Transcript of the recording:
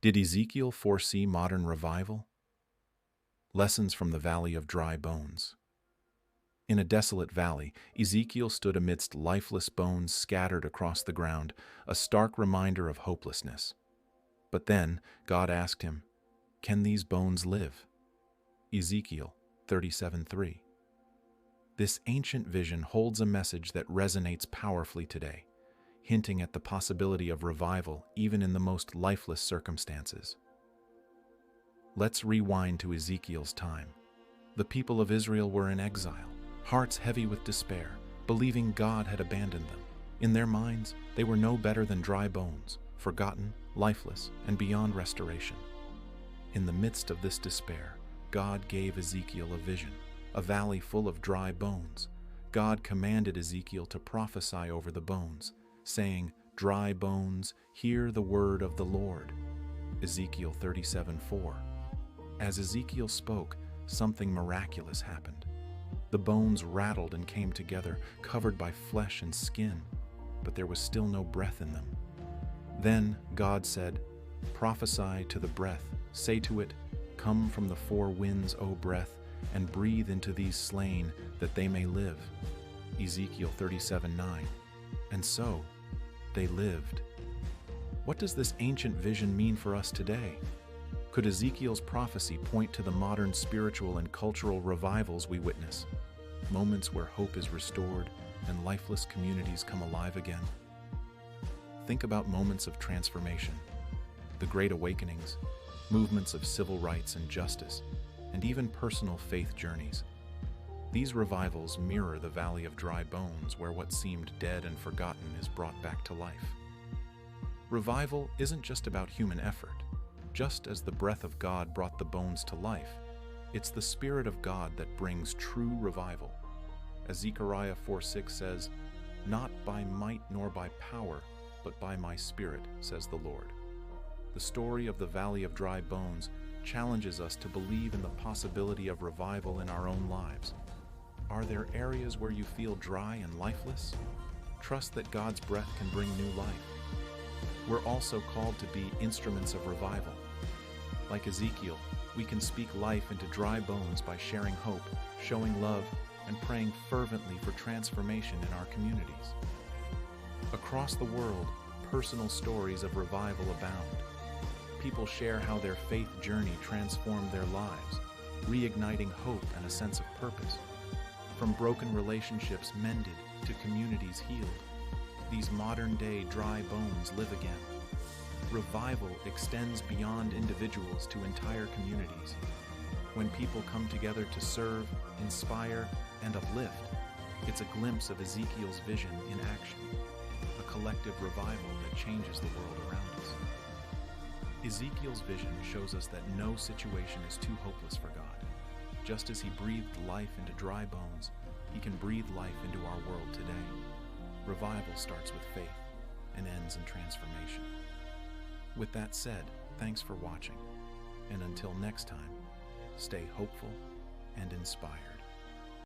Did Ezekiel foresee modern revival? Lessons from the Valley of Dry Bones. In a desolate valley, Ezekiel stood amidst lifeless bones scattered across the ground, a stark reminder of hopelessness. But then God asked him, "Can these bones live?" Ezekiel 37:3. This ancient vision holds a message that resonates powerfully today, hinting at the possibility of revival even in the most lifeless circumstances. Let's rewind to Ezekiel's time. The people of Israel were in exile, hearts heavy with despair, believing God had abandoned them. In their minds, they were no better than dry bones, forgotten, lifeless, and beyond restoration. In the midst of this despair, God gave Ezekiel a vision, a valley full of dry bones. God commanded Ezekiel to prophesy over the bones, saying, "Dry bones, hear the word of the Lord." Ezekiel 37:4. As Ezekiel spoke, something miraculous happened. The bones rattled and came together, covered by flesh and skin, but there was still no breath in them. Then God said, "Prophesy to the breath, say to it, 'Come from the four winds, O breath, and breathe into these slain, that they may live.'" Ezekiel 37:9. And so, they lived. What does this ancient vision mean for us today? Could Ezekiel's prophecy point to the modern spiritual and cultural revivals we witness? Moments where hope is restored and lifeless communities come alive again? Think about moments of transformation, the Great Awakenings, movements of civil rights and justice, and even personal faith journeys. These revivals mirror the Valley of Dry Bones, where what seemed dead and forgotten is brought back to life. Revival isn't just about human effort. Just as the breath of God brought the bones to life, it's the Spirit of God that brings true revival. As Zechariah 4:6 says, "Not by might nor by power, but by my Spirit, says the Lord." The story of the Valley of Dry Bones challenges us to believe in the possibility of revival in our own lives. Are there areas where you feel dry and lifeless? Trust that God's breath can bring new life. We're also called to be instruments of revival. Like Ezekiel, we can speak life into dry bones by sharing hope, showing love, and praying fervently for transformation in our communities. Across the world, personal stories of revival abound. People share how their faith journey transformed their lives, reigniting hope and a sense of purpose. From broken relationships mended to communities healed, these modern-day dry bones live again. Revival extends beyond individuals to entire communities. When people come together to serve, inspire, and uplift, it's a glimpse of Ezekiel's vision in action, a collective revival that changes the world around us. Ezekiel's vision shows us that no situation is too hopeless for God. Just as he breathed life into dry bones, he can breathe life into our world today. Revival starts with faith and ends in transformation. With that said, thanks for watching, and until next time, stay hopeful and inspired.